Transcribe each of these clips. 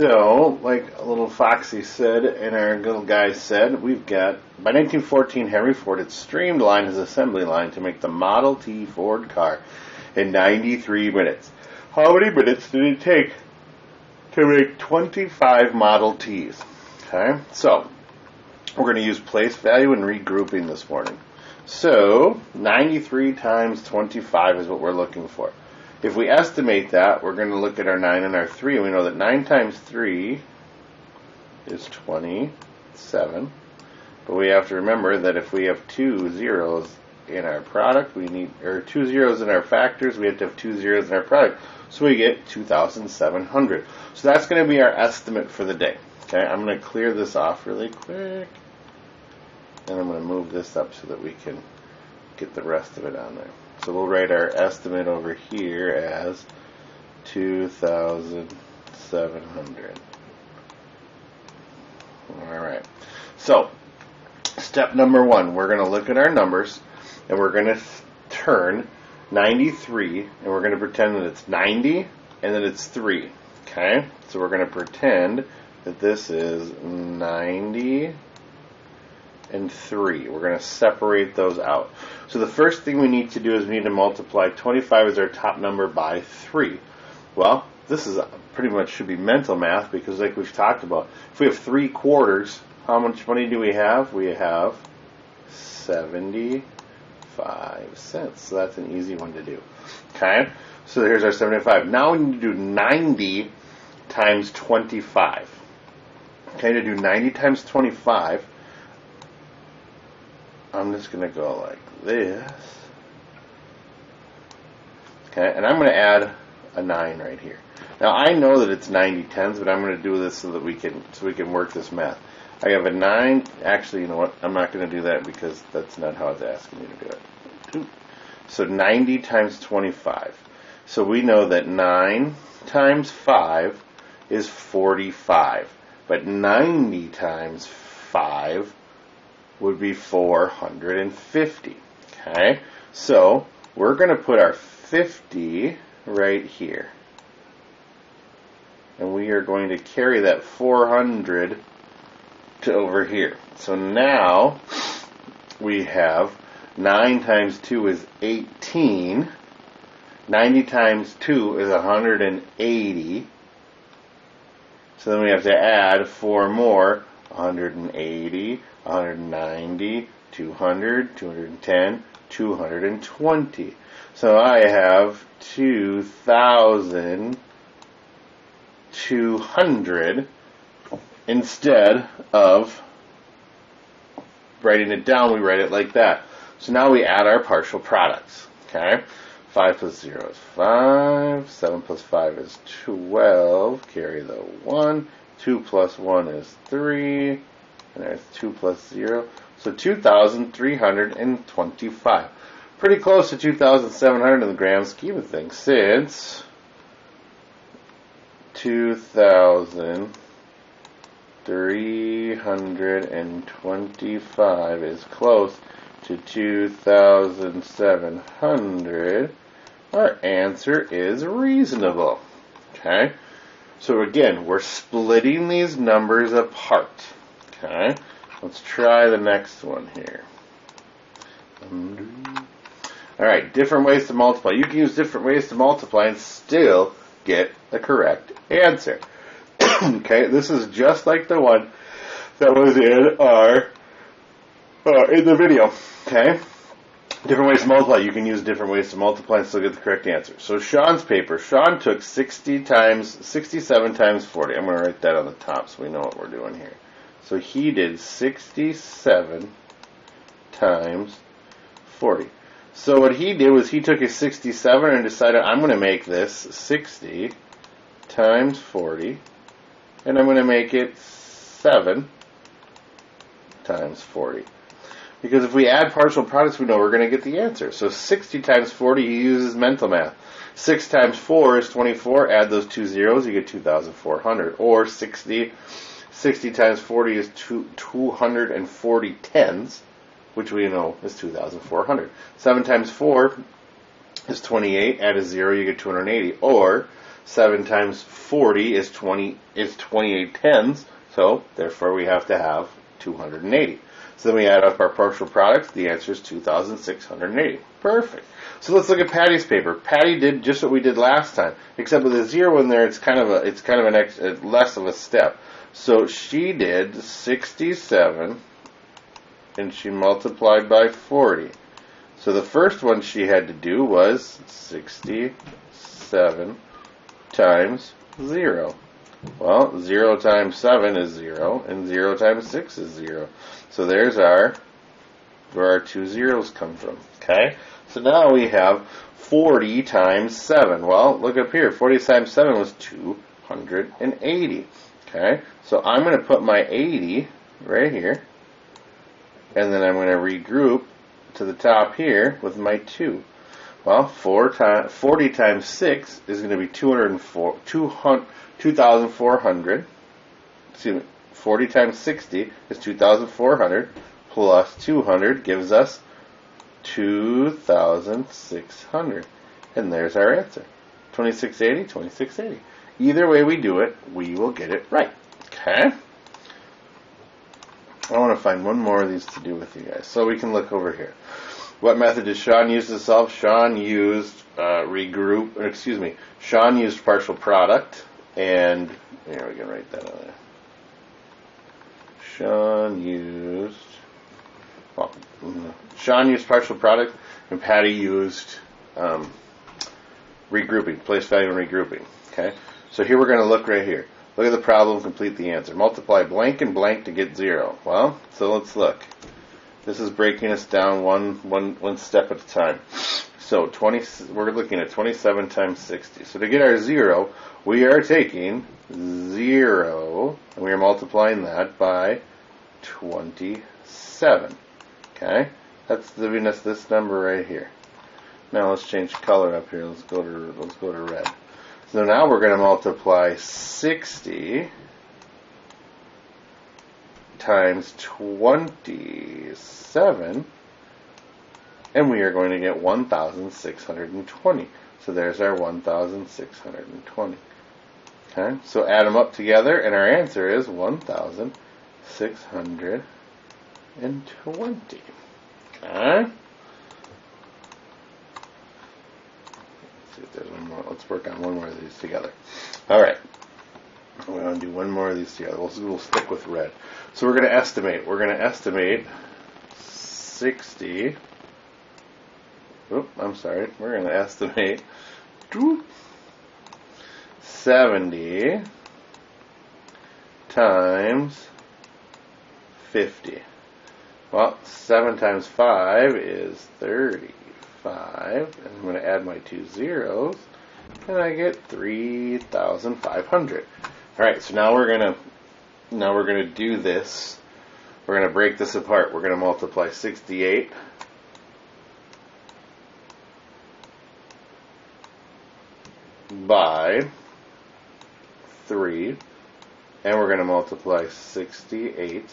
So, like a little Foxy said and our little guy said, we've got, by 1914, Henry Ford had streamlined his assembly line to make the Model T Ford car in 93 minutes. How many minutes did it take to make 25 Model Ts? Okay, so we're going to use place value and regrouping this morning. So, 93 times 25 is what we're looking for. If we estimate that, we're going to look at our 9 and our 3, and we know that 9 times 3 is 27. But we have to remember that if we have 2 zeros in our product, we need, or 2 zeros in our factors, we have to have 2 zeros in our product. So we get 2,700. So that's going to be our estimate for the day. Okay, I'm going to clear this off really quick. And I'm going to move this up so that we can get the rest of it on there. So we'll write our estimate over here as 2,700. Alright. So, step number 1, we're going to look at our numbers and we're going to turn 93 and we're going to pretend that it's 90 and that it's 3. Okay? So we're going to pretend that this is 90 and 3. We're going to separate those out. So the first thing we need to do is we need to multiply 25 as our top number by 3. Well, this is pretty much should be mental math because like we've talked about, if we have 3 quarters, how much money do we have? We have 75 cents. So that's an easy one to do. Okay? So here's our 75. Now we need to do 90 times 25. Okay, to do 90 times 25, I'm just going to go like this. Okay, and I'm going to add a 9 right here. Now I know that it's 90 tens, but I'm going to do this so that we can work this math. I have a 9. Actually, you know what? I'm not going to do that because that's not how it's asking me to do it. So 90 times 25. So we know that 9 times 5 is 45. But 90 times 5 would be 450. Okay, so we're going to put our 50 right here. And we are going to carry that 400 to over here. So now we have 9 times 2 is 18. 90 times 2 is 180. So then we have to add 4 more. 180, 190, 200, 210, 220. So I have 2,200 instead of writing it down, we write it like that. So now we add our partial products. Okay? 5 plus 0 is 5. 7 plus 5 is 12. Carry the 1. 2 plus 1 is 3. And there's 2 plus 0. So 2,325. Pretty close to 2,700 in the grand scheme of things, since 2,325 is close to 2,700. Our answer is reasonable. Okay? So again, we're splitting these numbers apart. Okay? Let's try the next one here. Alright, different ways to multiply. You can use different ways to multiply and still get the correct answer. Okay, this is just like the one that was in our in the video. Okay? Different ways to multiply. You can use different ways to multiply and still get the correct answer. So Sean's paper. Sean took 67 times 40. I'm going to write that on the top so we know what we're doing here. So he did 67 times 40. So what he did was he took his 67 and decided, I'm going to make this 60 times 40. And I'm going to make it 7 times 40. Because if we add partial products, we know we're going to get the answer. So 60 times 40, he uses mental math. 6 times 4 is 24. Add those 2 zeros, you get 2,400. Or 60 times 40 is 240 tens, which we know is 2,400. 7 times 4 is 28. Add a 0, you get 280. Or 7 times 40 is 28 tens, so therefore we have to have 280. So then we add up our partial products. The answer is 2,680. Perfect. So let's look at Patty's paper. Patty did just what we did last time, except with a 0 in there, it's kind of less of a step. So she did 67, and she multiplied by 40. So the first one she had to do was 67 times 0. Well, 0 times 7 is 0, and 0 times 6 is 0. So there's where our 2 zeros come from. Okay? So now we have 40 times 7. Well, look up here. 40 times 7 was 280. Okay? So I'm going to put my 80 right here, and then I'm going to regroup to the top here with my 2. Well, 40 times 6 is going to be 2,400. Excuse me. 40 times 60 is 2,400 plus 200 gives us 2,600. And there's our answer. 2680, 2680. Either way we do it, we will get it right. Okay? I want to find one more of these to do with you guys. So we can look over here. What method did Sean use to solve? Sean used Sean used partial product, and here we can write that on there. Sean used partial product, and Patty used regrouping, place value and regrouping. Okay, so here we're going to look right here. Look at the problem, complete the answer. Multiply blank and blank to get 0. Well, so let's look. This is breaking us down one step at a time. So we're looking at 27 times 60. So to get our 0, we are taking 0, and we are multiplying that by 27. Okay? That's giving us this number right here. Now let's change color up here. Let's go to red. So now we're going to multiply 60 times 27, and we are going to get 1,620. So there's our 1,620. Okay, so add them up together, and our answer is 1,620. Okay. Let's see if there's one more. Let's work on one more of these together. All right. We're going to do one more of these together. We'll stick with red. So we're going to estimate. We're going to estimate 60. I'm sorry. We're going to estimate 70 times 50. Well, 7 times 5 is 35. And I'm going to add my 2 zeros, and I get 3,500. All right, so now we're going to do this. We're going to break this apart. We're going to multiply 68 by 3, and we're going to multiply 68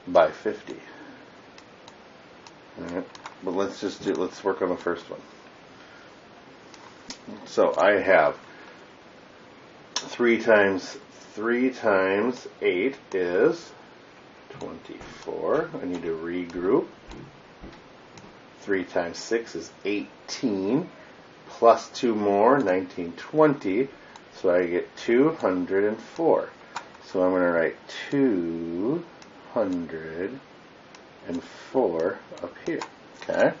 by 50. All right, but let's work on the first one. So I have 3 times 8 is 24. I need to regroup. 3 times 6 is 18. Plus 2 more, 19, 20. So I get 204. So I'm going to write 204 up here. Okay.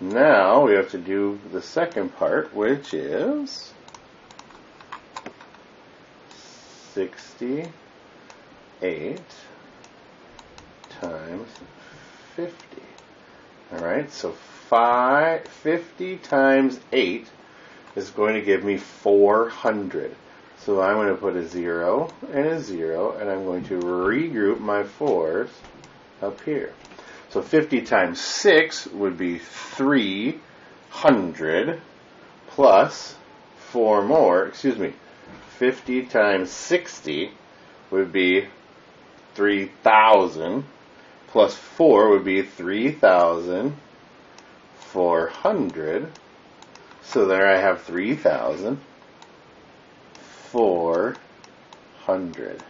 Now we have to do the second part, which is 68 times 50. Alright, so 50 times 8 is going to give me 400. So I'm going to put a 0 and a 0, and I'm going to regroup my 4s up here. So 50 times 6 would be 300 plus 4 more, 50 times 60 would be 3,000 plus 4 would be 3,400. So there I have 3,400.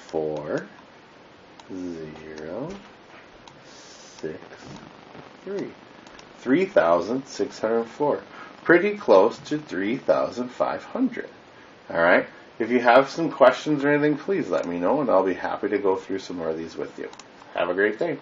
4, 0, 6, 3. 3,604. Pretty close to 3,500. Alright? If you have some questions or anything, please let me know and I'll be happy to go through some more of these with you. Have a great day.